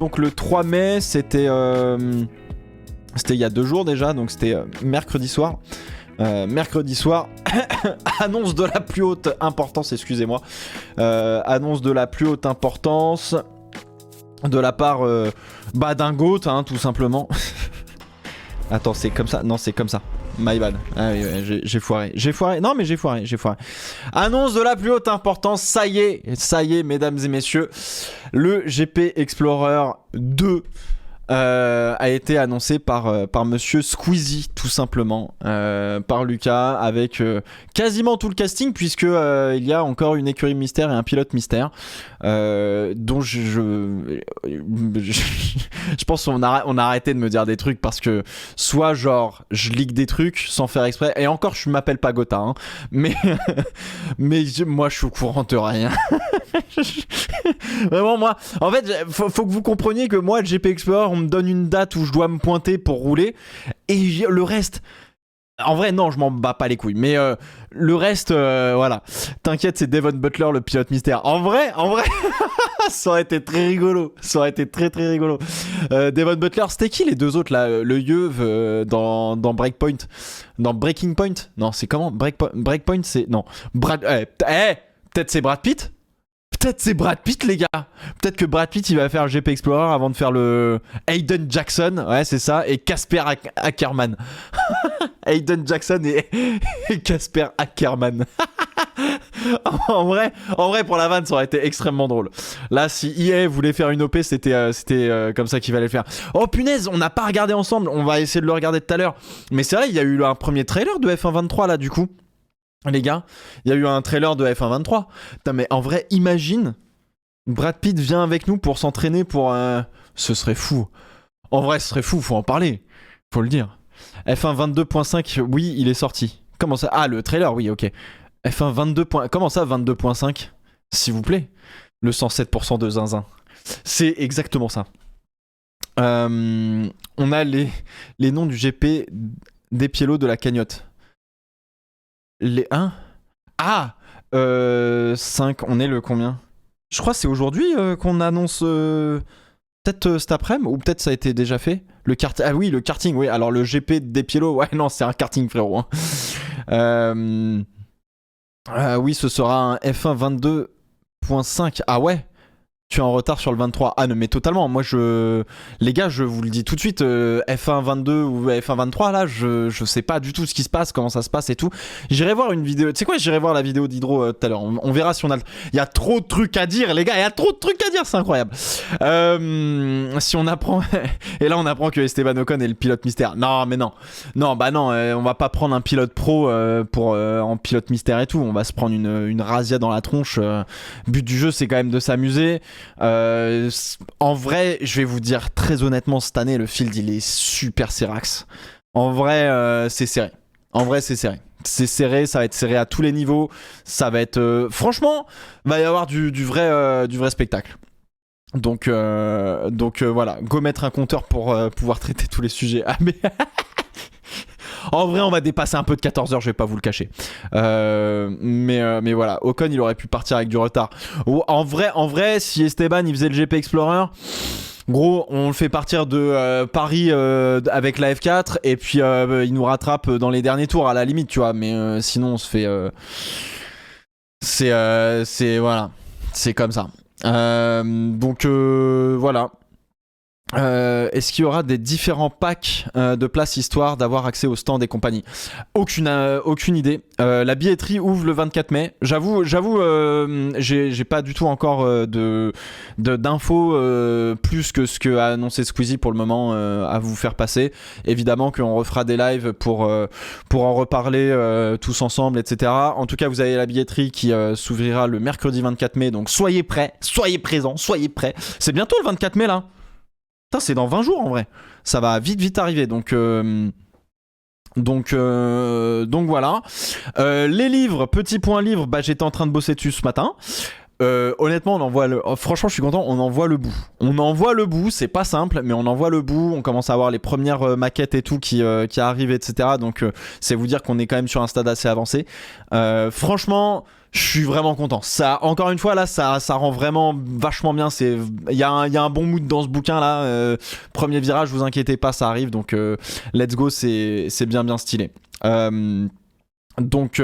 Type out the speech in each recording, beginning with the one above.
donc le 3 mai, c'était il y a 2 jours déjà, donc c'était mercredi soir. Mercredi soir, annonce de la plus haute importance, excusez-moi, annonce de la plus haute importance de la part d'un GOAT, hein, tout simplement. Attends, c'est comme ça? Non, c'est comme ça. My bad. Ah oui, ouais, j'ai foiré. Non, mais j'ai foiré. Annonce de la plus haute importance. Ça y est, mesdames et messieurs. Le GP Explorer 2 a été annoncé par monsieur Squeezie, tout simplement, par Lucas, avec quasiment tout le casting, puisque il y a encore une écurie mystère et un pilote mystère, dont je pense qu'on a arrêté de me dire des trucs, parce que soit genre je leak des trucs sans faire exprès, et encore je m'appelle pas Gotha, hein, mais moi je suis au courant de rien. Vraiment, moi, en fait, faut que vous compreniez que moi, le GP Explorer, on me donne une date où je dois me pointer pour rouler, et le reste, en vrai, non, je m'en bats pas les couilles, mais le reste, voilà. T'inquiète, c'est Devon Butler, le pilote mystère. En vrai, ça aurait été très rigolo. Ça aurait été très très rigolo. Devon Butler, c'était qui les 2 autres là? Le Yeuve dans Breakpoint, dans Breaking Point? Non, c'est comment? Breakpoint, c'est non. Peut-être c'est Brad Pitt. Peut-être c'est Brad Pitt, les gars. Peut-être que Brad Pitt, il va faire le GP Explorer avant de faire le Hayden Jackson. Ouais, c'est ça. Et Casper Ackerman. Hayden Jackson et Casper Ackerman. en vrai, pour la vanne, ça aurait été extrêmement drôle. Là, si EA voulait faire une OP, c'était comme ça qu'il fallait le faire. Oh punaise, on n'a pas regardé ensemble. On va essayer de le regarder tout à l'heure. Mais c'est vrai, il y a eu un premier trailer de F1 23 là, du coup. Les gars, il y a eu un trailer de F1 23. Putain, mais en vrai, imagine, Brad Pitt vient avec nous pour s'entraîner pour... Ce serait fou. En vrai, ce serait fou, faut en parler. Faut le dire. F1 22.5, oui, il est sorti. Comment ça? Ah, le trailer, oui, ok. F1 22. Comment ça, 22.5? S'il vous plaît. Le 107% de zinzin. C'est exactement ça. On a les noms du GP des Piélos de la cagnotte. Les 1 Ah 5, on est le combien? Je crois que c'est aujourd'hui qu'on annonce peut-être cet après-midi, ou peut-être ça a été déjà fait. Ah oui, le karting, oui. Alors le GP des Piélos, ouais, non, c'est un karting, frérot. Hein. Oui, ce sera un F1 22.5. Ah ouais, tu es en retard sur le 23. Ah non, mais totalement. Moi, les gars, je vous le dis tout de suite, F1 22 ou F1 23, là, je sais pas du tout ce qui se passe, comment ça se passe et tout. J'irai voir une vidéo. Tu sais quoi, j'irai voir la vidéo d'Hydro tout à l'heure. On verra si on a. Il y a trop de trucs à dire, les gars. Il y a trop de trucs à dire, c'est incroyable. Si on apprend. Et là, on apprend que Esteban Ocon est le pilote mystère. Non, mais non. Non, bah non, on va pas prendre un pilote pro en pilote mystère et tout. On va se prendre une razzia dans la tronche. But du jeu, c'est quand même de s'amuser. En vrai, je vais vous dire très honnêtement, cette année, le field il est super serrax. En vrai, c'est serré. C'est serré, ça va être serré à tous les niveaux. Ça va être. Franchement, il va y avoir du vrai spectacle. Donc voilà, go mettre un compteur pour pouvoir traiter tous les sujets. Ah, mais. En vrai, on va dépasser un peu de 14 heures, je vais pas vous le cacher. Mais voilà, Ocon, il aurait pu partir avec du retard. En vrai, si Esteban, il faisait le GP Explorer, gros, on le fait partir de Paris avec la F4, et puis il nous rattrape dans les derniers tours, à la limite, tu vois. Mais sinon, on se fait... c'est voilà, c'est comme ça. Donc voilà. Est-ce qu'il y aura des différents packs de places histoire d'avoir accès au stand et compagnie? Aucune idée. La billetterie ouvre le 24 mai. J'avoue, j'ai pas du tout encore d'infos plus que ce que a annoncé Squeezie pour le moment à vous faire passer. Évidemment qu'on refera des lives pour en reparler tous ensemble, etc. En tout cas, vous avez la billetterie qui s'ouvrira le mercredi 24 mai. Donc soyez prêts, soyez présents, soyez prêts. C'est bientôt le 24 mai là. Putain, c'est dans 20 jours en vrai. Ça va vite arriver. Donc voilà. Les livres, petit point livre, bah j'étais en train de bosser dessus ce matin. Honnêtement, franchement, je suis content. On en voit le bout. C'est pas simple, mais on en voit le bout. On commence à avoir les premières maquettes et tout qui arrivent, etc. Donc, c'est vous dire qu'on est quand même sur un stade assez avancé. Franchement, Je suis vraiment content. Ça, encore une fois, là, ça rend vraiment vachement bien. Il y a un bon mood dans ce bouquin là. Premier virage, vous inquiétez pas, ça arrive. Donc, let's go, c'est bien stylé. Donc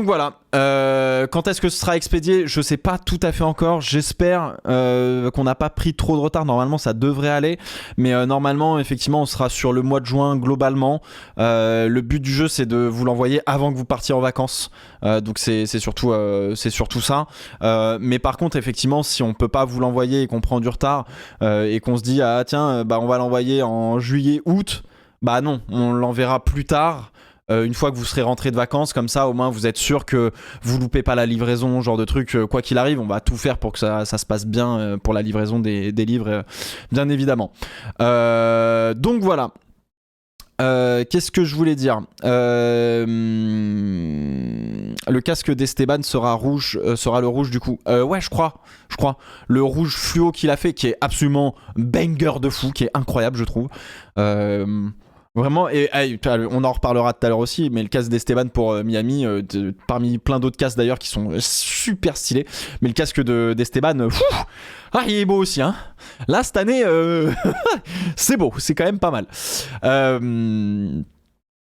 voilà. Quand est-ce que ce sera expédié? Je sais pas tout à fait encore. J'espère qu'on n'a pas pris trop de retard. Normalement, ça devrait aller. Mais normalement, effectivement, on sera sur le mois de juin globalement. Le but du jeu, c'est de vous l'envoyer avant que vous partiez en vacances. Donc c'est surtout ça. Mais par contre, effectivement, si on peut pas vous l'envoyer et qu'on prend du retard et qu'on se dit ah tiens, bah on va l'envoyer en juillet, août. Bah non, on l'enverra plus tard. Une fois que vous serez rentré de vacances, comme ça au moins vous êtes sûr que vous loupez pas la livraison, genre de truc, quoi qu'il arrive, on va tout faire pour que ça se passe bien pour la livraison des livres, bien évidemment. Donc voilà. Qu'est-ce que je voulais dire? Le casque d'Esteban sera rouge, sera le rouge du coup. Ouais, je crois. Le rouge fluo qu'il a fait, qui est absolument banger de fou, qui est incroyable, je trouve. Vraiment, et on en reparlera tout à l'heure aussi, mais le casque d'Esteban pour Miami, parmi plein d'autres casques d'ailleurs qui sont super stylés, mais le casque d'Esteban, il est beau aussi, hein. Là, cette année, c'est beau, c'est quand même pas mal.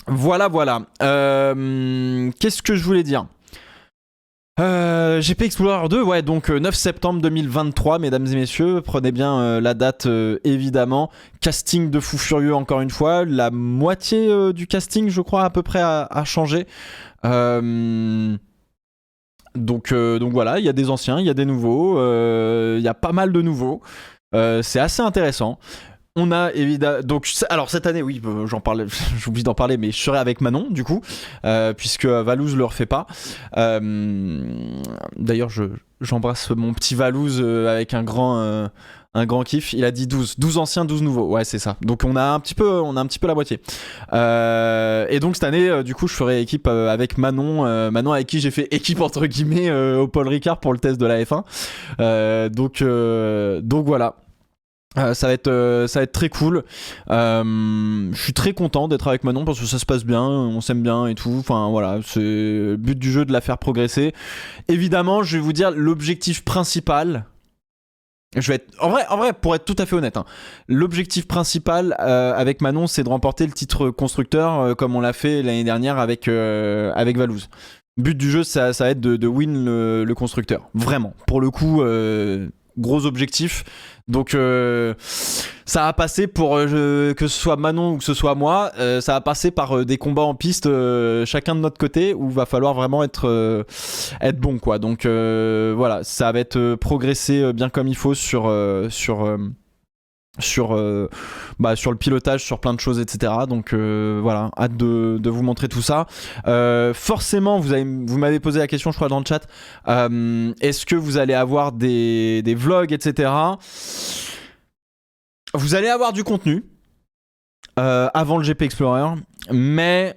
Voilà. Qu'est-ce que je voulais dire? GP Explorer 2, ouais, donc 9 septembre 2023, mesdames et messieurs, prenez bien la date évidemment. Casting de fou furieux encore une fois, la moitié du casting, je crois, à peu près a changé. Donc voilà, il y a des anciens, il y a des nouveaux, il y a pas mal de nouveaux. C'est assez intéressant. On a évidemment. Donc, alors cette année, oui, j'en parlais, j'oublie d'en parler, mais je serai avec Manon, du coup, puisque Valouz le refait pas. D'ailleurs, j'embrasse mon petit Valouz avec un grand kiff. Il a dit 12 anciens, 12 nouveaux. Ouais, c'est ça. Donc, on a un petit peu la moitié. Et donc, cette année, du coup, je ferai équipe avec Manon. Manon, avec qui j'ai fait équipe, entre guillemets, au Paul Ricard pour le test de la F1. Donc voilà. Ça va être très cool. Je suis très content d'être avec Manon parce que ça se passe bien, on s'aime bien et tout. Enfin voilà, c'est le but du jeu de la faire progresser. Évidemment, je vais vous dire l'objectif principal. Je vais être en vrai, pour être tout à fait honnête, hein, l'objectif principal avec Manon, c'est de remporter le titre constructeur comme on l'a fait l'année dernière avec Valouz. But du jeu, ça va être de win le constructeur. Vraiment. Pour le coup, gros objectif. Donc ça va passer pour que ce soit Manon ou que ce soit moi, ça va passer par des combats en piste chacun de notre côté où va falloir vraiment être bon quoi. Donc voilà, ça va être progresser bien comme il faut sur le pilotage, sur plein de choses, etc. Donc voilà, hâte de vous montrer tout ça. Forcément, vous m'avez posé la question, je crois, dans le chat. Est-ce que vous allez avoir des vlogs, etc. Vous allez avoir du contenu avant le GP Explorer, mais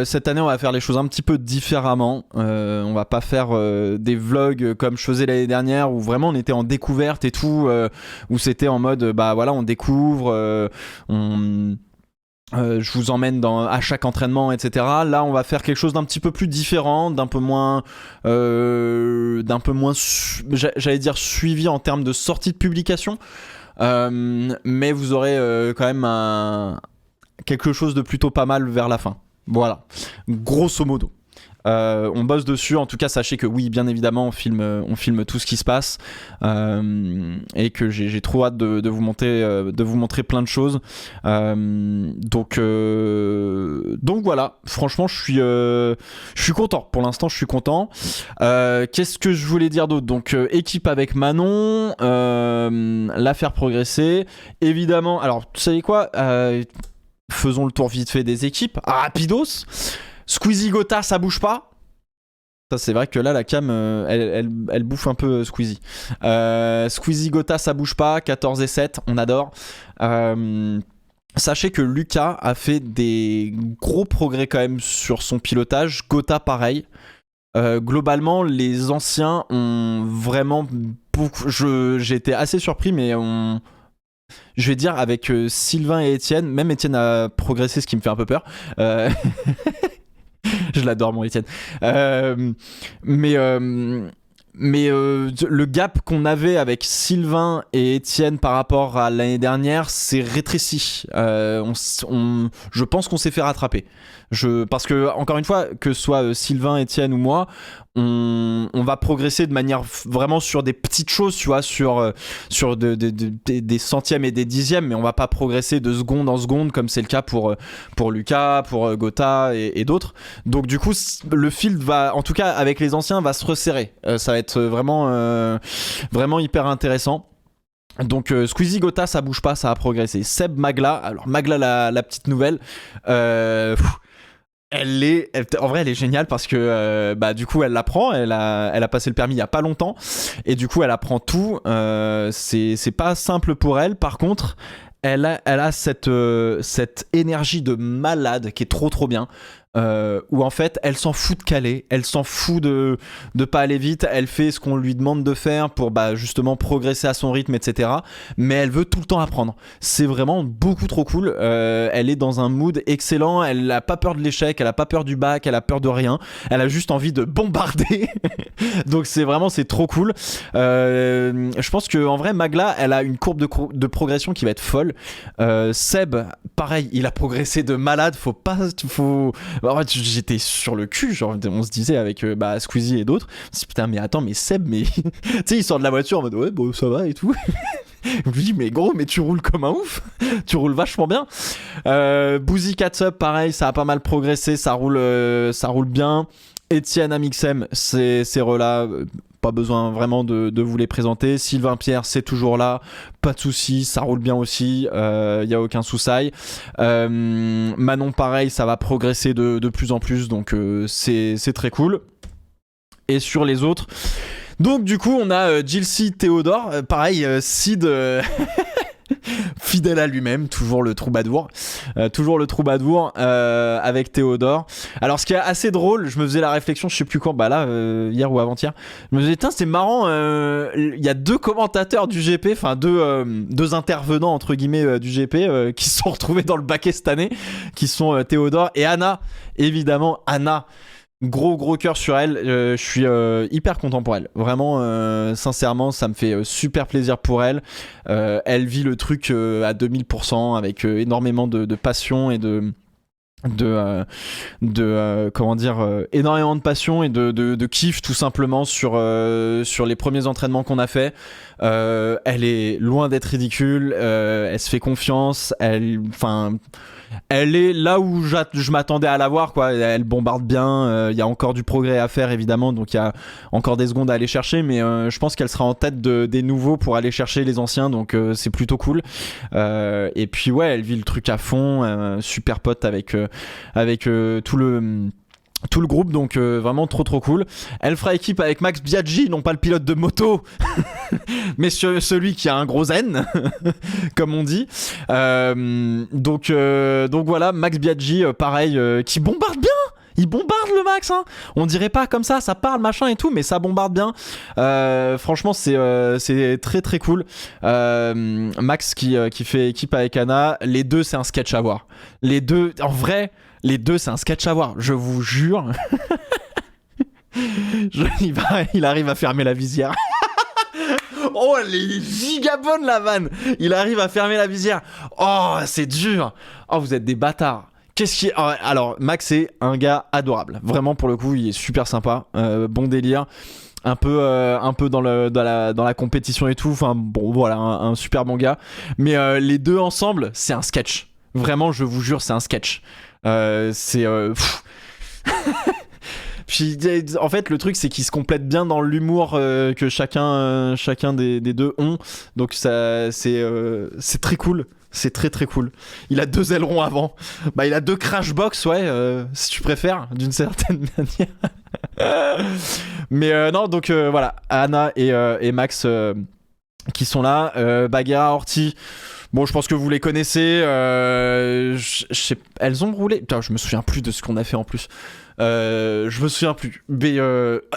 cette année on va faire les choses un petit peu différemment. On va pas faire des vlogs comme je faisais l'année dernière où vraiment on était en découverte et tout, où c'était en mode bah voilà, on découvre, je vous emmène à chaque entraînement, etc. Là, on va faire quelque chose d'un petit peu plus différent, d'un peu moins, j'allais dire suivi en termes de sortie de publication. Mais vous aurez quand même quelque chose de plutôt pas mal vers la fin. Voilà, grosso modo. On bosse dessus, en tout cas sachez que oui, bien évidemment on filme tout ce qui se passe et que j'ai trop hâte de vous montrer plein de choses. Donc voilà, franchement je suis content, pour l'instant je suis content. Qu'est-ce que je voulais dire d'autre? Donc équipe avec Manon, la faire progresser évidemment. Alors vous savez quoi, faisons le tour vite fait des équipes rapidos. Squeezie Gotha, ça bouge pas. Ça, c'est vrai que là, la cam, elle bouffe un peu Squeezie. Squeezie Gotha, ça bouge pas. 14 et 7, on adore. Sachez que Lucas a fait des gros progrès quand même sur son pilotage. Gotha, pareil. Globalement, les anciens ont vraiment beaucoup. J'ai été assez surpris, mais je vais dire avec Sylvain et Étienne, même Étienne a progressé, ce qui me fait un peu peur. Je l'adore, mon Étienne. Mais le gap qu'on avait avec Sylvain et Étienne par rapport à l'année dernière s'est rétréci. Je pense qu'on s'est fait rattraper. Parce que, encore une fois, que ce soit Sylvain, Étienne ou moi, on va progresser de manière vraiment sur des petites choses, tu vois, sur des centièmes et des dixièmes, mais on va pas progresser de seconde en seconde comme c'est le cas pour Lucas, pour Gotha et d'autres. Donc du coup, le field va, en tout cas avec les anciens, va se resserrer. Ça va être vraiment hyper intéressant. Donc Squeezie, Gotha, ça bouge pas, ça a progressé. Seb, Magla, alors Magla, la petite nouvelle, en vrai elle est géniale parce que du coup elle l'apprend, elle a passé le permis il y a pas longtemps et du coup elle apprend tout. C'est pas simple pour elle. Par contre elle a cette énergie de malade qui est trop bien. Où en fait elle s'en fout de caler, elle s'en fout de pas aller vite, elle fait ce qu'on lui demande de faire pour justement progresser à son rythme, etc. Mais elle veut tout le temps apprendre. C'est vraiment beaucoup trop cool. Elle est dans un mood excellent, elle a pas peur de l'échec, elle a pas peur du bac, elle a peur de rien, elle a juste envie de bombarder. Donc c'est trop cool. Je pense que en vrai Magla elle a une courbe de progression qui va être folle. Seb pareil, il a progressé de malade, en fait, j'étais sur le cul, genre on se disait avec Squeezie et d'autres, on se dit putain mais attends mais Seb tu sais il sort de la voiture en mode ouais bon ça va et tout. Je me dis mais gros mais tu roules comme un ouf, tu roules vachement bien. Boozy Catsup pareil, ça a pas mal progressé, ça roule bien. Étienne Amixem, ces relais, pas besoin vraiment de vous les présenter. Sylvain Pierre, c'est toujours là, pas de soucis, ça roule bien aussi, y a aucun souci. Manon, pareil, ça va progresser de plus en plus, donc c'est très cool. Et sur les autres, donc du coup, on a Jilcy, Théodore, pareil, Sid. Fidèle à lui-même, toujours le troubadour avec Théodore. Alors ce qui est assez drôle, je me faisais la réflexion, je sais plus quand, hier ou avant-hier, je me disais c'est marrant, il y a deux commentateurs du GP, enfin deux intervenants entre guillemets du GP qui se sont retrouvés dans le baquet cette année, qui sont Théodore et Anna. Évidemment Anna, gros cœur sur elle, je suis hyper content pour elle, vraiment sincèrement ça me fait super plaisir pour elle. Elle vit le truc à 2000% avec énormément de passion et énormément de passion et de kiff tout simplement sur les premiers entraînements qu'on a fait. Elle est loin d'être ridicule, elle se fait confiance, elle est là où je m'attendais à la voir, quoi. Elle bombarde bien, il y a encore du progrès à faire évidemment, donc il y a encore des secondes à aller chercher, mais je pense qu'elle sera en tête des nouveaux pour aller chercher les anciens, donc c'est plutôt cool. Et puis ouais, elle vit le truc à fond, super pote avec tout le groupe, donc vraiment trop cool. Elle fera équipe avec Max Biaggi, non pas le pilote de moto mais celui qui a un gros N comme on dit. Donc voilà, Max Biaggi pareil, qui bombarde bien. Il bombarde le Max, hein. On dirait pas comme ça parle machin et tout, mais ça bombarde bien. Franchement c'est très cool. Max qui fait équipe avec Anna, les deux c'est un sketch à voir. Les deux en vrai, c'est un sketch à voir, je vous jure. Il arrive à fermer la visière. Oh, elle est giga bonne la vanne. Il arrive à fermer la visière. Oh, c'est dur. Oh, vous êtes des bâtards. Alors, Max est un gars adorable. Vraiment, pour le coup, il est super sympa. Bon délire. Un peu dans la compétition et tout. Enfin, bon, voilà, un super bon gars. Mais les deux ensemble, c'est un sketch. Vraiment, je vous jure, c'est un sketch. Puis, en fait, le truc, c'est qu'ils se complètent bien dans l'humour que chacun des deux ont. Donc, ça, c'est très cool. C'est très cool. Il a 2 ailerons avant. Il a 2 crashbox, ouais, si tu préfères, d'une certaine manière. Mais non, donc voilà, Anna et Max qui sont là. Bagheera, Horty. Bon, je pense que vous les connaissez. Elles ont roulé. Putain, je me souviens plus de ce qu'on a fait en plus. Je me souviens plus. Mais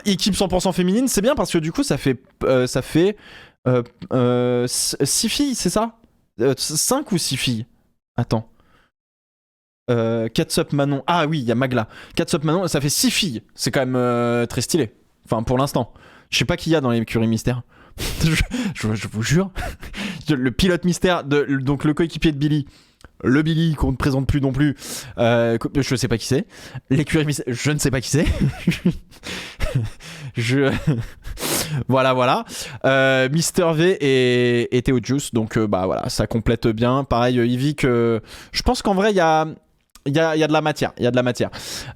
équipe 100% féminine, c'est bien parce que du coup, ça fait 6 filles, c'est ça 5 ou 6 filles? Attends. Catsup Manon. Ah oui, il y a Magla. Catsup Manon, ça fait 6 filles. C'est quand même très stylé. Enfin, pour l'instant. Je sais pas qui y a dans l'écurie mystère. je vous jure. Le pilote mystère, donc le coéquipier de Billy. Le Billy qu'on ne présente plus non plus. Je sais pas qui c'est. L'écurie mystère, je ne sais pas qui c'est. Voilà. Mister V et Théo Juice. Donc bah voilà, ça complète bien. Pareil, Yvick. Je pense qu'en vrai, il y a de la matière. Il y a de la matière.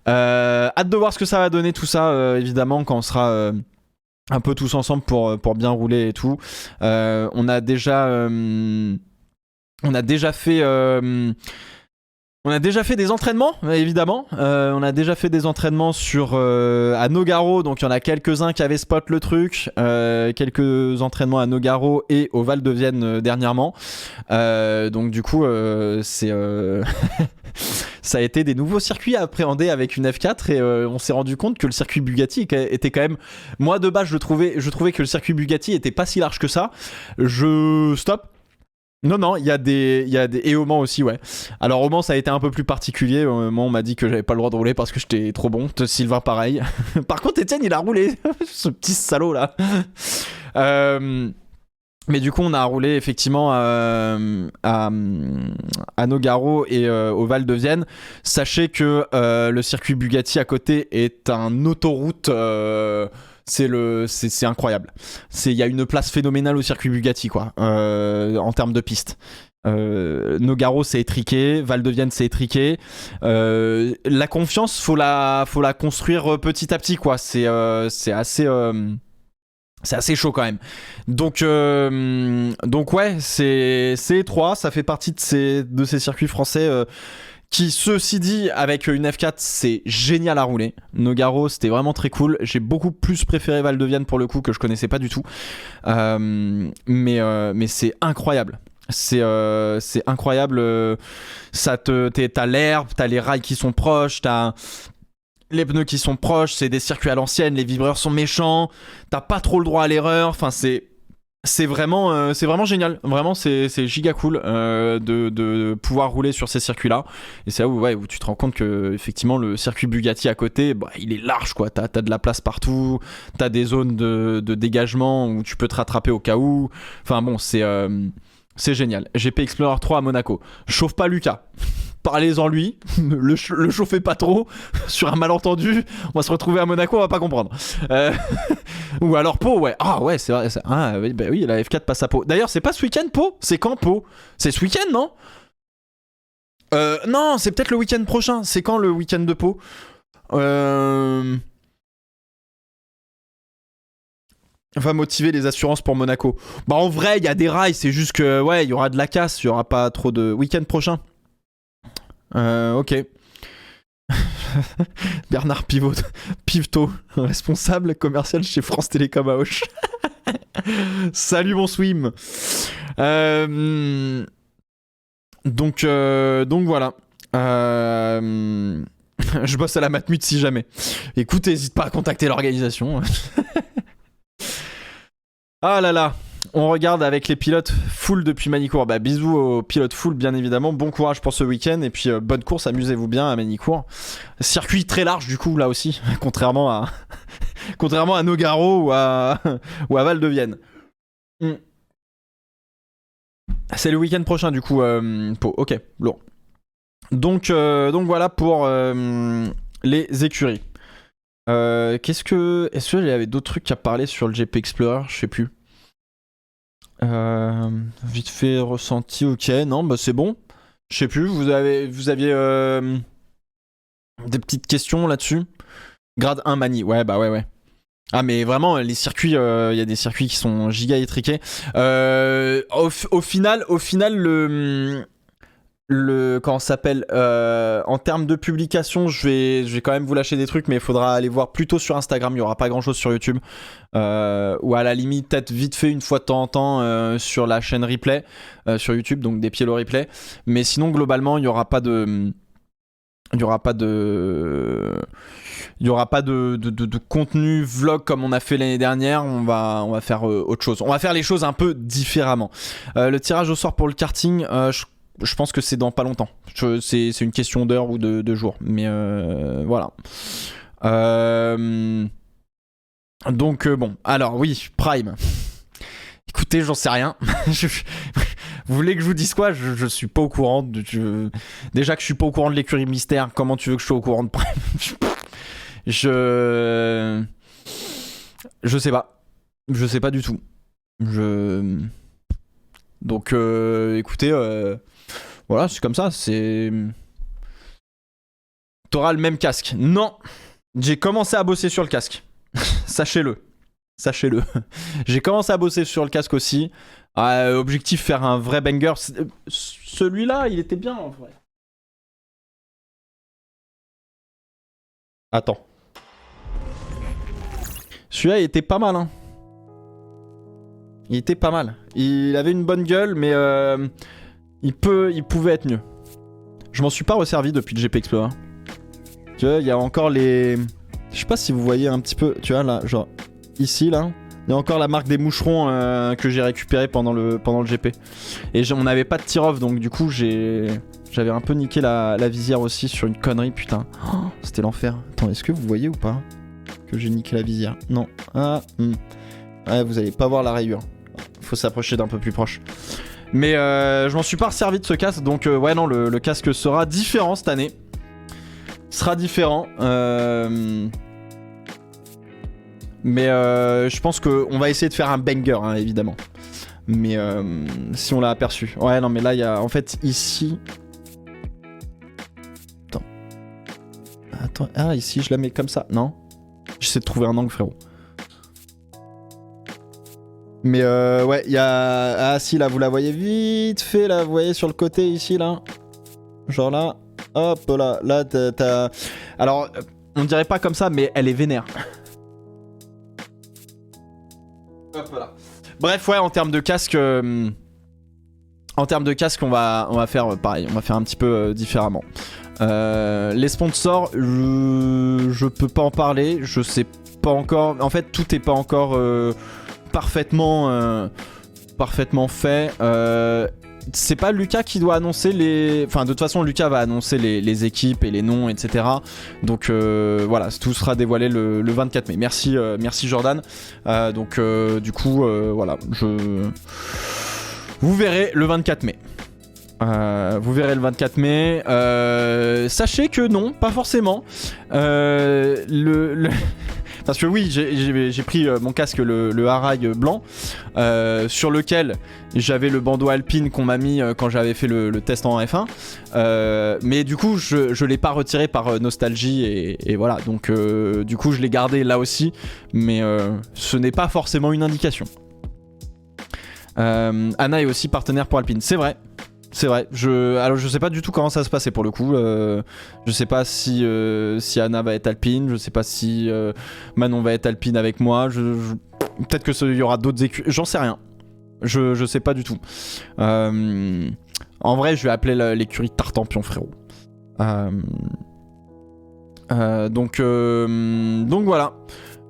Hâte de voir ce que ça va donner tout ça, évidemment, quand on sera un peu tous ensemble pour bien rouler et tout. On a déjà fait des entraînements, évidemment. On a déjà fait des entraînements à Nogaro, donc il y en a quelques-uns qui avaient spot le truc. Quelques entraînements à Nogaro et au Val de Vienne dernièrement. Donc du coup, ça a été des nouveaux circuits à appréhender avec une F4 et on s'est rendu compte que le circuit Bugatti était quand même... Moi de base je trouvais que le circuit Bugatti était pas si large que ça. Stop. Non, il y a des... Et au Mans aussi, ouais. Alors au Mans, ça a été un peu plus particulier. Au Mans, on m'a dit que j'avais pas le droit de rouler parce que j'étais trop bon. Sylvain, pareil. Par contre, Etienne, il a roulé. Ce petit salaud, là. Mais du coup, on a roulé effectivement à Nogaro et au Val de Vienne. Sachez que le circuit Bugatti à côté est un autoroute... c'est incroyable. Il y a une place phénoménale au circuit Bugatti, quoi, en termes de piste. Nogaro c'est étriqué, Val de Vienne c'est étriqué. La confiance, faut la construire petit à petit, quoi. C'est assez chaud quand même. Donc ouais, c'est étroit. Ça fait partie de ces circuits français. Qui, ceci dit, avec une F4, c'est génial à rouler. Nogaro, c'était vraiment très cool. J'ai beaucoup plus préféré Val de Vienne pour le coup, que je connaissais pas du tout. Mais c'est incroyable. C'est incroyable. T'as l'herbe, t'as les rails qui sont proches, t'as les pneus qui sont proches. C'est des circuits à l'ancienne. Les vibreurs sont méchants. T'as pas trop le droit à l'erreur. Enfin, c'est vraiment génial. Vraiment, c'est giga cool de pouvoir rouler sur ces circuits-là. Et c'est là où tu te rends compte que effectivement le circuit Bugatti à côté, bah, il est large, quoi. T'as de la place partout. T'as des zones de dégagement où tu peux te rattraper au cas où. Enfin bon, c'est génial. GP Explorer 3 à Monaco. Chauffe pas Lucas. Parlez-en lui, le chauffez pas trop sur un malentendu, on va se retrouver à Monaco, on va pas comprendre. Ou alors Pau, ouais. Ah ouais, c'est vrai. Oui, la F4 passe à Pau. D'ailleurs, c'est pas ce week-end Pau? C'est quand Pau? C'est ce week-end, non? Non, c'est peut-être le week-end prochain. C'est quand le week-end de Pau? Va motiver les assurances pour Monaco. Bah en vrai, il y a des rails, c'est juste que ouais, il y aura de la casse, il y aura pas trop de week-end prochain. Ok. Bernard Pivetot, responsable commercial chez France Télécom à Auch. Salut mon swim. Donc voilà. Je bosse à la Matmut si jamais. Écoute, n'hésite pas à contacter l'organisation. Ah là là. On regarde avec les pilotes full depuis Manicourt. Bah bisous aux pilotes full, bien évidemment. Bon courage pour ce week-end et puis bonne course, amusez-vous bien à Manicourt. Circuit très large du coup là aussi, contrairement à Nogaro ou à Val de Vienne. C'est le week-end prochain du coup. Ok, lourd. Donc voilà pour les écuries. Est-ce qu'il y avait d'autres trucs à parler sur le GP Explorer? Je sais plus. Vite fait ressenti, ok, non, bah c'est bon. Je sais plus, vous aviez des petites questions là-dessus? Grade 1 Mani, ouais, bah ouais. Ah mais vraiment, les circuits, y a des circuits qui sont giga étriqués. Au final, comment ça s'appelle, en termes de publication, je vais quand même vous lâcher des trucs, mais il faudra aller voir plutôt sur Instagram. Il y aura pas grand chose sur YouTube, ou à la limite peut-être vite fait une fois de temps en temps sur la chaîne replay sur YouTube, donc des Pielo replay. Mais sinon globalement il y aura pas de contenu vlog comme on a fait l'année dernière. On va faire autre chose. On va faire les choses un peu différemment. Le tirage au sort pour le karting, je Je pense que c'est dans pas longtemps. C'est une question d'heure ou de jours. Mais voilà. Donc bon, alors oui, Prime. Écoutez, j'en sais rien. Vous voulez que je vous dise quoi? Je suis pas au courant. Déjà que je suis pas au courant de l'écurie mystère, comment tu veux que je sois au courant de Prime? Je sais pas. Je sais pas du tout. Donc écoutez, voilà, c'est comme ça. T'auras le même casque. Non, j'ai commencé à bosser sur le casque. Sachez-le. J'ai commencé à bosser sur le casque aussi. Objectif, faire un vrai banger. Celui-là, il était bien en vrai. Attends. Celui-là, il était pas mal, hein. Il était pas mal. Il avait une bonne gueule, mais il pouvait être mieux. Je m'en suis pas resservi depuis le GP Explorer. Tu vois, il y a encore les... Je sais pas si vous voyez un petit peu, tu vois, là, genre... Ici, là, il y a encore la marque des moucherons que j'ai récupéré pendant le GP. Et on n'avait pas de tir-off, donc du coup, j'avais un peu niqué la visière aussi sur une connerie, putain. Oh, c'était l'enfer. Attends, est-ce que vous voyez ou pas que j'ai niqué la visière? Non. Ouais, vous allez pas voir la rayure. Faut s'approcher d'un peu plus proche. Mais je m'en suis pas resservi de ce casque, donc ouais, non, le casque sera différent cette année. Sera différent. Mais je pense qu'on va essayer de faire un banger, hein, évidemment. Mais si on l'a aperçu. Ouais, non, mais là, il y a... En fait, ici... Attends. Ah, ici, je la mets comme ça. Non. J'essaie de trouver un angle, frérot. Mais ouais, il y a... Ah, si, là, vous la voyez vite fait, là. Vous voyez sur le côté, ici, là. Genre là. Hop, là. Là, t'as... Alors, on dirait pas comme ça, mais elle est vénère. Hop là. Bref, ouais, en termes de casque, on va faire pareil, on va faire un petit peu différemment. Les sponsors, je peux pas en parler, je sais pas encore. En fait, tout est pas encore parfaitement fait. C'est pas Lucas qui doit annoncer les... Enfin, de toute façon, Lucas va annoncer les équipes et les noms, etc. Donc voilà, tout sera dévoilé le 24 mai. Merci Jordan. Donc du coup, voilà, vous verrez le 24 mai. Vous verrez le 24 mai. Sachez que non, pas forcément. Parce que oui, j'ai pris mon casque, le Harai blanc, sur lequel j'avais le bandeau Alpine qu'on m'a mis quand j'avais fait le test en F1. Mais du coup, je l'ai pas retiré par nostalgie et voilà. Donc du coup, je l'ai gardé là aussi. Mais ce n'est pas forcément une indication. Anna est aussi partenaire pour Alpine, c'est vrai. C'est vrai, alors je sais pas du tout comment ça se passait pour le coup. Je sais pas si Anna va être Alpine, je sais pas si Manon va être Alpine avec moi. Peut-être que il y aura d'autres écuries, j'en sais rien. Je sais pas du tout. En vrai, je vais appeler l'écurie Tartampion, frérot. Donc voilà,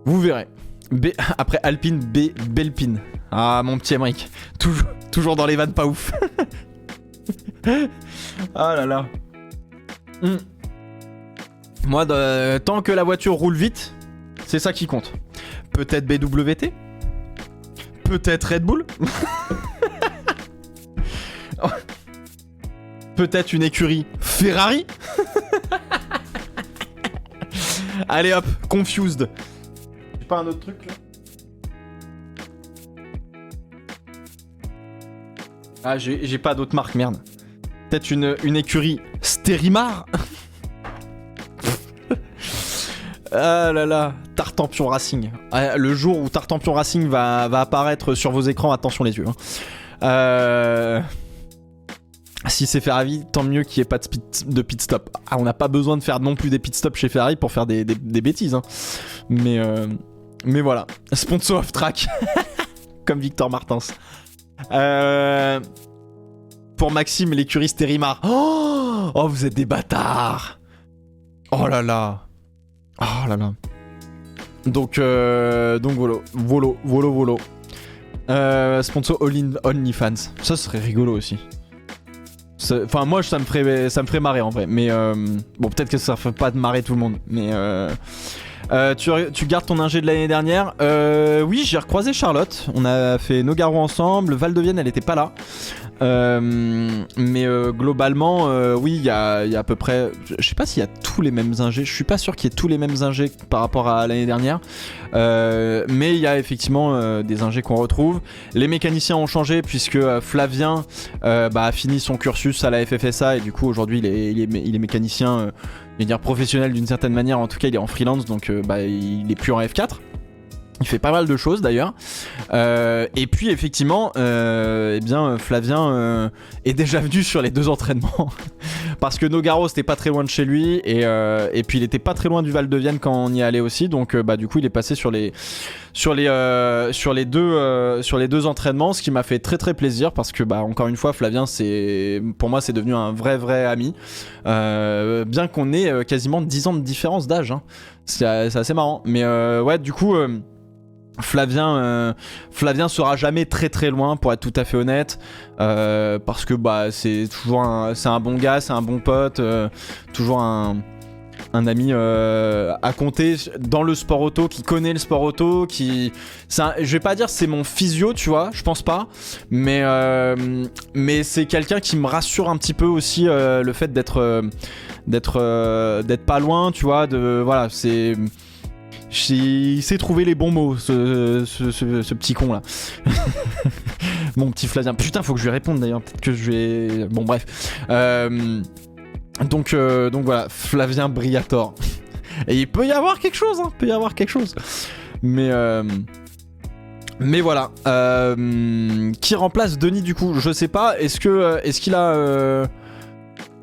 vous verrez. Après Alpine, Belpine. Ah mon petit Emric, toujours dans les vannes pas ouf. Ah là là. Moi, tant que la voiture roule vite, c'est ça qui compte. Peut-être BWT, peut-être Red Bull, peut-être une écurie Ferrari. Allez hop, confused. J'ai pas un autre truc là? Ah, j'ai pas d'autre marque, merde. Peut-être une écurie Stérimar. Ah là là, Tartampion Racing. Ah, le jour où Tartampion Racing va apparaître sur vos écrans, attention les yeux. Hein. Si c'est Ferrari, tant mieux qu'il n'y ait pas de pit stop. Ah, on n'a pas besoin de faire non plus des pit stops chez Ferrari pour faire des bêtises. Hein. Mais voilà, sponsor off track. Comme Victor Martins. Pour Maxime, l'écurie Stérimar. Oh, vous êtes des bâtards. Oh là là. Oh là là. Donc Volo. Sponsor OnlyFans. Ça serait rigolo aussi. Enfin, moi, ça me ferait marrer en vrai. Mais bon, peut-être que ça ferait pas marrer tout le monde. Mais tu gardes ton ingé de l'année dernière. Oui, j'ai recroisé Charlotte. On a fait Nogaro ensemble. Val de Vienne, elle était pas là. Mais globalement, oui, il y a à peu près. Je sais pas s'il y a tous les mêmes ingés. Je suis pas sûr qu'il y ait tous les mêmes ingés par rapport à l'année dernière. Mais il y a effectivement des ingés qu'on retrouve. Les mécaniciens ont changé puisque Flavien a fini son cursus à la FFSA et du coup aujourd'hui il est mécanicien. Je veux dire professionnel d'une certaine manière, en tout cas il est en freelance donc il est plus en F4. Il fait pas mal de choses d'ailleurs. Et puis effectivement, Flavien est déjà venu sur les 2 entraînements. Parce que Nogaro c'était pas très loin de chez lui. Et puis il était pas très loin du Val de Vienne quand on y allait aussi. Donc du coup il est passé sur les deux entraînements. Ce qui m'a fait très très plaisir. Parce que encore une fois Flavien pour moi c'est devenu un vrai ami. Bien qu'on ait quasiment 10 ans de différence d'âge. Hein. C'est assez marrant. Mais ouais du coup... Flavien sera jamais très très loin pour être tout à fait honnête parce que c'est toujours c'est un bon gars, c'est un bon pote, toujours un ami à compter dans le sport auto, qui connaît le sport auto, je vais pas dire c'est mon physio, tu vois, je pense pas, mais c'est quelqu'un qui me rassure un petit peu aussi, le fait d'être pas loin, tu vois, voilà, c'est... Il sait trouver les bons mots, ce petit con là. Mon petit Flavien. Putain, faut que je lui réponde d'ailleurs. Peut-être que je vais. Bon, bref. Donc voilà, Flavien Briator. Et il peut y avoir quelque chose, hein. Peut y avoir quelque chose. Mais voilà. Qui remplace Denis du coup? Je sais pas. Est-ce qu'il a.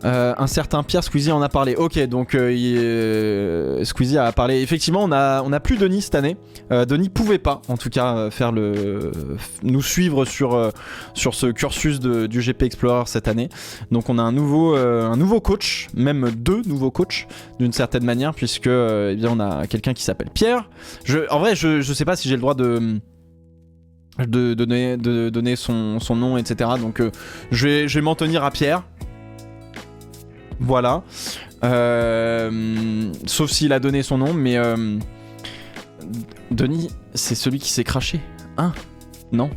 Un certain Pierre Squeezie en a parlé. Ok, donc Squeezie a parlé. Effectivement, on a plus Denis cette année. Denis pouvait pas, en tout cas, nous suivre sur ce cursus du GP Explorer cette année. Donc on a un nouveau coach, même 2 nouveaux coachs d'une certaine manière, puisque on a quelqu'un qui s'appelle Pierre. En vrai, je sais pas si j'ai le droit de donner son nom, etc. Donc je vais m'en tenir à Pierre. Voilà. Sauf s'il a donné son nom, mais Denis, c'est celui qui s'est craché. Hein? Non.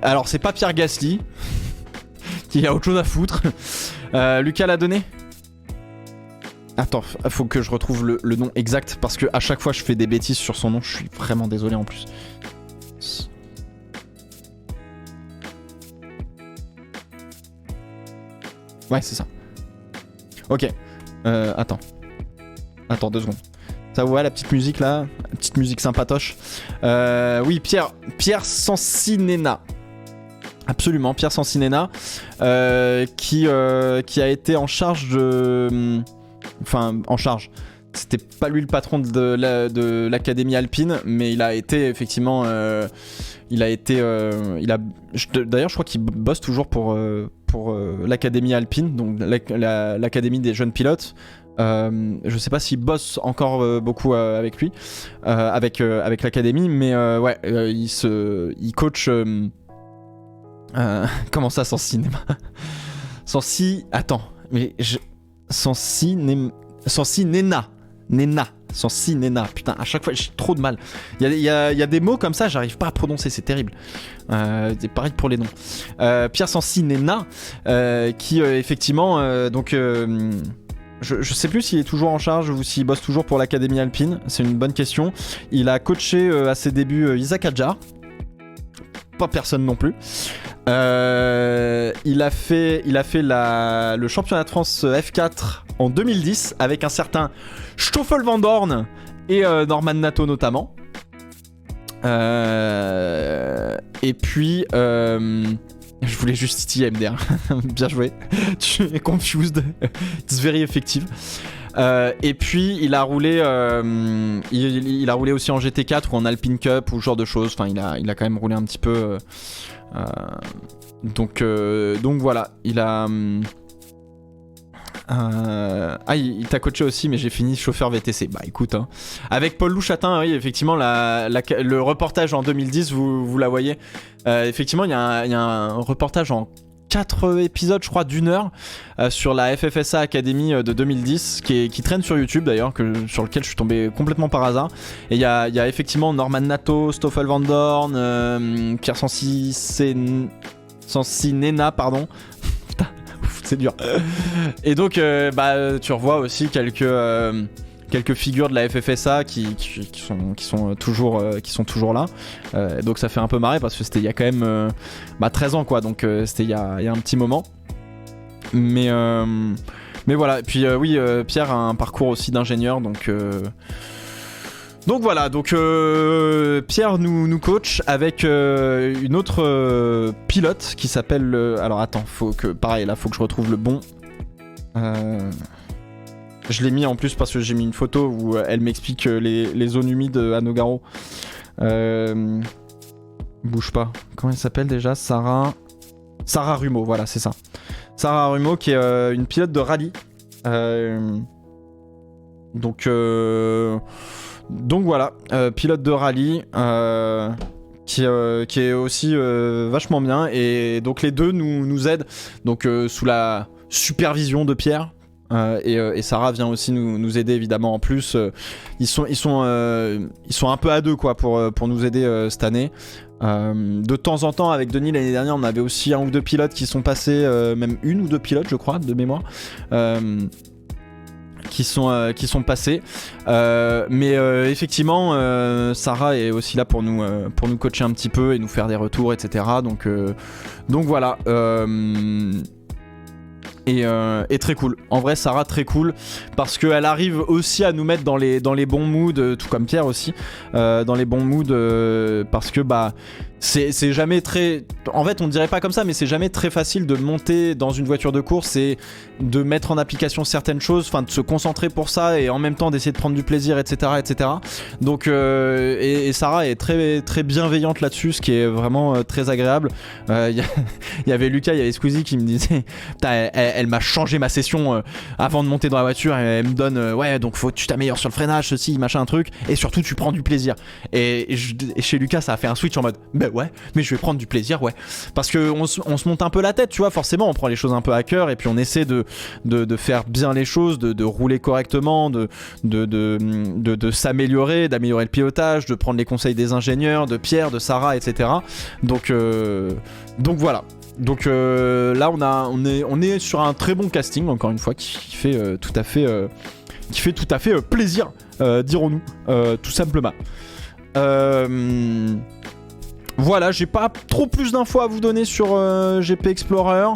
Alors c'est pas Pierre Gasly qui a autre chose à foutre. Lucas l'a donné. Attends, faut que je retrouve le nom exact parce que à chaque fois je fais des bêtises sur son nom. Je suis vraiment désolé en plus. Ouais, c'est ça. Ok. Attends 2 secondes. Ça vous voit la petite musique là? La petite musique sympatoche. Oui, Pierre Sancinena. Absolument, Pierre Sancinena. Qui a été en charge de... Enfin, en charge. C'était pas lui le patron de l'académie alpine, mais il a été effectivement... D'ailleurs, je crois qu'il bosse toujours pour l'académie alpine, donc l'académie des jeunes pilotes. Je sais pas s'il bosse encore beaucoup avec lui, avec l'académie, mais ouais, il coach. Comment ça, sans cinéma? Attends, mais sans cinéma. Putain, à chaque fois j'ai trop de mal. Il y a des mots comme ça, j'arrive pas à prononcer, c'est terrible. C'est pareil pour les noms. Pierre Sancinena, qui effectivement, je sais plus s'il est toujours en charge ou s'il bosse toujours pour l'académie alpine. C'est une bonne question. Il a coaché à ses débuts Isaac Hadjar. Pas personne non plus. Il a fait le championnat de France F4 en 2010 avec un certain Stoffel Van Dorn et Norman Nato notamment. Et puis je voulais juste titiller MDR. Bien joué. Tu es confused. It's very effective. Et puis il a roulé il a roulé aussi en GT4 ou en Alpine Cup ou ce genre de choses. Enfin il a quand même roulé un petit peu donc voilà, il a il t'a coaché aussi, mais j'ai fini chauffeur VTC. Bah écoute, hein. Avec Paul Louchatin, oui, effectivement, le reportage en 2010, vous la voyez. Effectivement, il y a un reportage en 4 épisodes, je crois, d'1 heure sur la FFSA Academy de 2010, qui traîne sur YouTube d'ailleurs, sur lequel je suis tombé complètement par hasard. Et il y a effectivement Norman Nato, Stoffel Van Dorn, Pierre Sansinena, pardon. Putain, c'est dur. Et donc, tu revois aussi quelques figures de la FFSA qui sont toujours là. Donc ça fait un peu marrer parce que c'était il y a quand même 13 ans quoi, donc c'était il y a un petit moment. Mais voilà, et puis Pierre a un parcours aussi d'ingénieur, donc voilà, Pierre nous coach avec une autre pilote qui s'appelle alors attends, faut que je retrouve le bon. Je l'ai mis en plus parce que j'ai mis une photo où elle m'explique les zones humides à Nogaro. Bouge pas. Comment elle s'appelle déjà ? Sarah Rumeau, voilà, c'est ça. Sarah Rumeau qui est une pilote de rallye. Donc voilà, pilote de rallye qui est aussi vachement bien. Et donc les deux nous aident donc, sous la supervision de Pierre. Et Sarah vient aussi nous aider évidemment en plus. Ils sont un peu à deux quoi pour nous aider cette année. De temps en temps avec Denis l'année dernière on avait aussi 1 ou 2 pilotes qui sont passés, même 1 ou 2 pilotes je crois de mémoire. Qui sont passés, mais effectivement Sarah est aussi là pour nous coacher un petit peu et nous faire des retours, etc. Donc voilà. Et très cool. En vrai, Sarah, très cool parce qu'elle arrive aussi à nous mettre dans les bons moods, tout comme Pierre aussi, dans les bons moods, parce que c'est jamais très... En fait, on dirait pas comme ça, mais c'est jamais très facile de monter dans une voiture de course et de mettre en application certaines choses, enfin de se concentrer pour ça et en même temps d'essayer de prendre du plaisir, etc. etc. Donc, et Sarah est très, très bienveillante là-dessus, ce qui est vraiment très agréable. Il y avait Lucas, il y avait Squeezie qui me disait elle m'a changé ma session avant de monter dans la voiture, et elle me donne ouais, donc faut que tu t'améliores sur le freinage, ceci, machin, un truc, et surtout tu prends du plaisir. Et chez Lucas, ça a fait un switch en mode ouais, mais je vais prendre du plaisir, ouais. Parce qu'on se monte un peu la tête, tu vois, forcément, on prend les choses un peu à cœur et puis on essaie de faire bien les choses, de rouler correctement, de s'améliorer, d'améliorer le pilotage, de prendre les conseils des ingénieurs, de Pierre, de Sarah, etc. Donc voilà. Donc là, on est sur un très bon casting, encore une fois, qui fait tout à fait plaisir, dirons-nous, tout simplement. Voilà, j'ai pas trop plus d'infos à vous donner sur GP Explorer.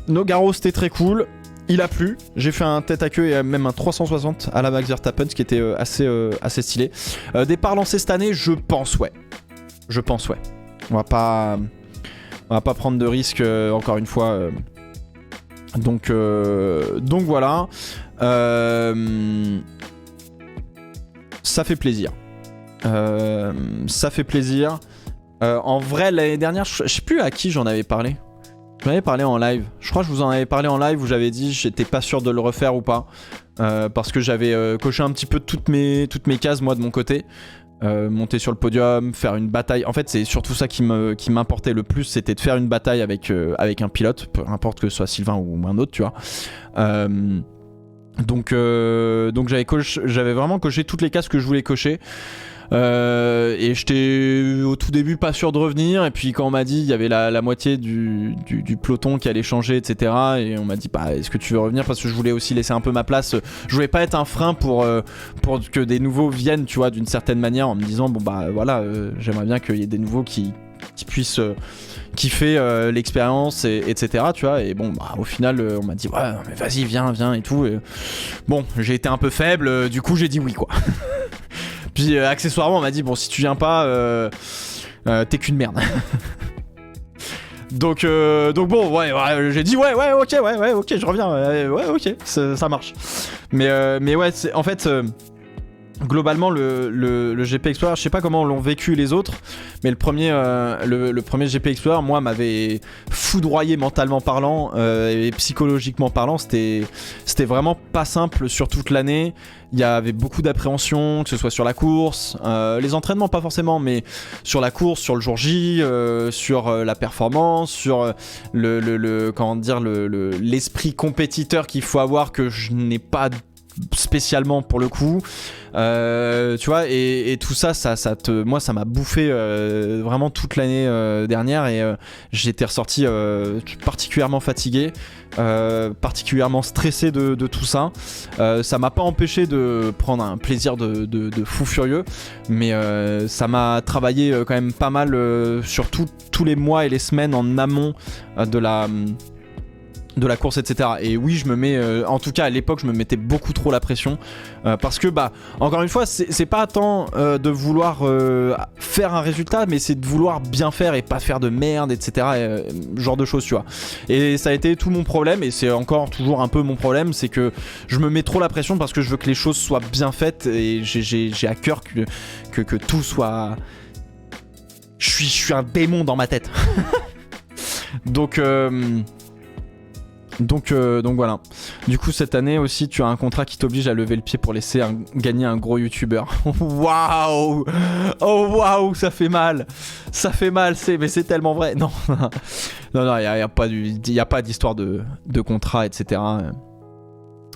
Nogaro, c'était très cool. Il a plu. J'ai fait un tête à queue et même un 360 à la Max Verstappen, ce qui était assez stylé. Départ lancé cette année, je pense, ouais. On va pas prendre de risques, encore une fois. Donc voilà. Ça fait plaisir. En vrai, l'année dernière, je sais plus à qui j'en avais parlé. J'en avais parlé en live. Je crois que je vous en avais parlé en live où j'avais dit j'étais pas sûr de le refaire ou pas. Parce que j'avais coché un petit peu toutes mes cases, moi, de mon côté. Monter sur le podium, faire une bataille. En fait, c'est surtout ça qui m'importait le plus, c'était de faire une bataille avec un pilote, peu importe que ce soit Sylvain ou un autre, tu vois. Donc j'avais vraiment coché toutes les cases que je voulais cocher. Et j'étais au tout début pas sûr de revenir, et puis quand on m'a dit il y avait la moitié du peloton qui allait changer, etc., et on m'a dit est-ce que tu veux revenir, parce que je voulais aussi laisser un peu ma place. Je voulais pas être un frein pour que des nouveaux viennent, tu vois, d'une certaine manière, en me disant voilà, j'aimerais bien qu'il y ait des nouveaux qui puissent kiffer l'expérience, etc., tu vois. Et au final on m'a dit ouais mais vas-y viens et tout, et bon, j'ai été un peu faible, du coup j'ai dit oui quoi. Puis accessoirement on m'a dit si tu viens pas t'es qu'une merde. donc bon ouais, j'ai dit ouais ok je reviens, ouais ok ça marche. Mais ouais, en fait globalement, le GP Explorer, je sais pas comment l'ont vécu les autres, mais le premier GP Explorer, moi, m'avait foudroyé mentalement parlant et psychologiquement parlant. C'était vraiment pas simple sur toute l'année. Il y avait beaucoup d'appréhension, que ce soit sur la course, les entraînements pas forcément, mais sur la course, sur le jour J, sur la performance, sur l'esprit compétiteur qu'il faut avoir, que je n'ai pas spécialement pour le coup, tu vois, et tout ça, moi ça m'a bouffé vraiment toute l'année dernière, et j'étais ressorti particulièrement fatigué, particulièrement stressé de tout ça. Ça m'a pas empêché de prendre un plaisir de fou furieux, mais ça m'a travaillé quand même pas mal sur tous les mois et les semaines en amont de la course, etc. Et oui, je me mets, en tout cas à l'époque, je me mettais beaucoup trop la pression, parce que encore une fois, c'est pas tant de vouloir faire un résultat, mais c'est de vouloir bien faire et pas faire de merde, etc. Genre de choses, tu vois. Et ça a été tout mon problème, et c'est encore toujours un peu mon problème, c'est que je me mets trop la pression parce que je veux que les choses soient bien faites, et j'ai à cœur que tout soit... Je suis un démon dans ma tête. Donc voilà. Du coup, cette année aussi, tu as un contrat qui t'oblige à lever le pied pour laisser gagner un gros youtubeur. Waouh! Oh waouh, ça fait mal. Ça fait mal, mais c'est tellement vrai. Non, non, il y a pas d'histoire de contrat, etc.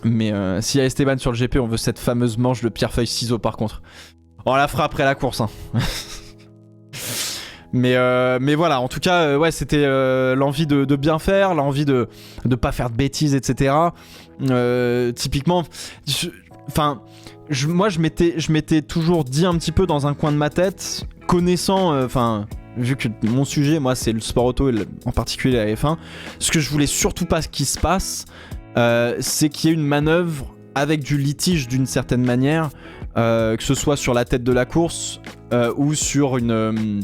Mais s'il y a Esteban sur le GP, on veut cette fameuse manche de pierre-feuille-ciseaux par contre. On la fera après la course, hein. Mais voilà, en tout cas, ouais, c'était l'envie de bien faire, l'envie de pas faire de bêtises, etc. Typiquement, moi je m'étais toujours dit un petit peu dans un coin de ma tête, connaissant, vu que mon sujet, moi, c'est le sport auto, et en particulier la F1, ce que je voulais surtout pas qu'il se passe, c'est qu'il y ait une manœuvre avec du litige d'une certaine manière, que ce soit sur la tête de la course ou sur une...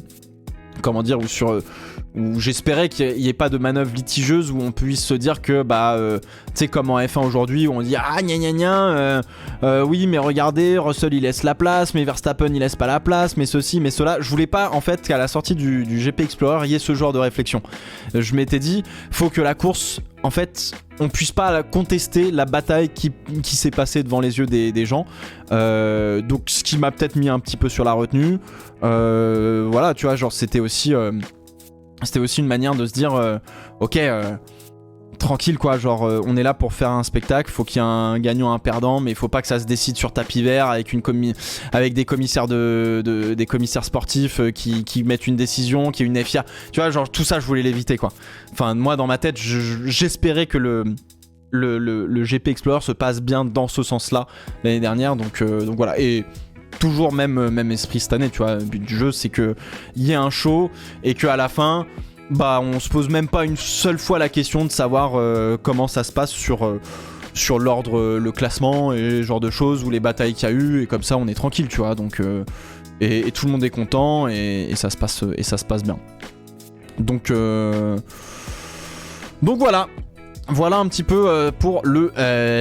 où j'espérais qu'il n'y ait pas de manœuvre litigieuse, où on puisse se dire que tu sais, comme en F1 aujourd'hui, où on dit oui mais regardez, Russell il laisse la place, mais Verstappen il laisse pas la place, mais ceci mais cela. Je voulais pas en fait qu'à la sortie du GP Explorer il y ait ce genre de réflexion. Je m'étais dit, faut que la course, en fait, on puisse pas contester la bataille qui s'est passée devant les yeux des gens. Donc ce qui m'a peut-être mis un petit peu sur la retenue. Voilà, tu vois, genre c'était aussi une manière de se dire ok, tranquille quoi, genre on est là pour faire un spectacle, faut qu'il y ait un gagnant, un perdant, mais il faut pas que ça se décide sur tapis vert avec des commissaires des commissaires sportifs qui mettent une décision, qui est une FIA, tu vois, genre tout ça je voulais l'éviter quoi. Enfin moi dans ma tête j'espérais que le GP Explorer se passe bien dans ce sens-là l'année dernière, donc voilà. Et toujours même esprit cette année, tu vois. Le but du jeu, c'est qu'il y ait un show et qu'à la fin, on se pose même pas une seule fois la question de savoir comment ça se passe sur l'ordre, le classement et ce genre de choses, ou les batailles qu'il y a eu, et comme ça on est tranquille, tu vois. Donc et tout le monde est content, et ça se passe bien. Donc voilà. Voilà un petit peu pour le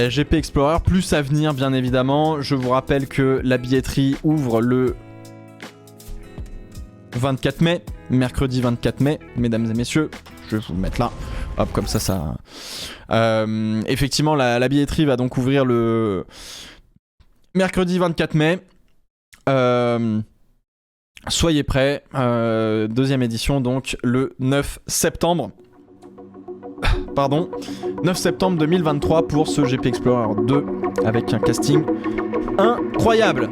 GP Explorer, plus à venir bien évidemment. Je vous rappelle que la billetterie ouvre le 24 mai, mercredi 24 mai, mesdames et messieurs. Je vais vous le mettre là, hop, comme ça. Effectivement, la billetterie va donc ouvrir le mercredi 24 mai. Soyez prêts, deuxième édition donc le 9 septembre. 9 septembre 2023 pour ce GP Explorer 2 avec un casting incroyable.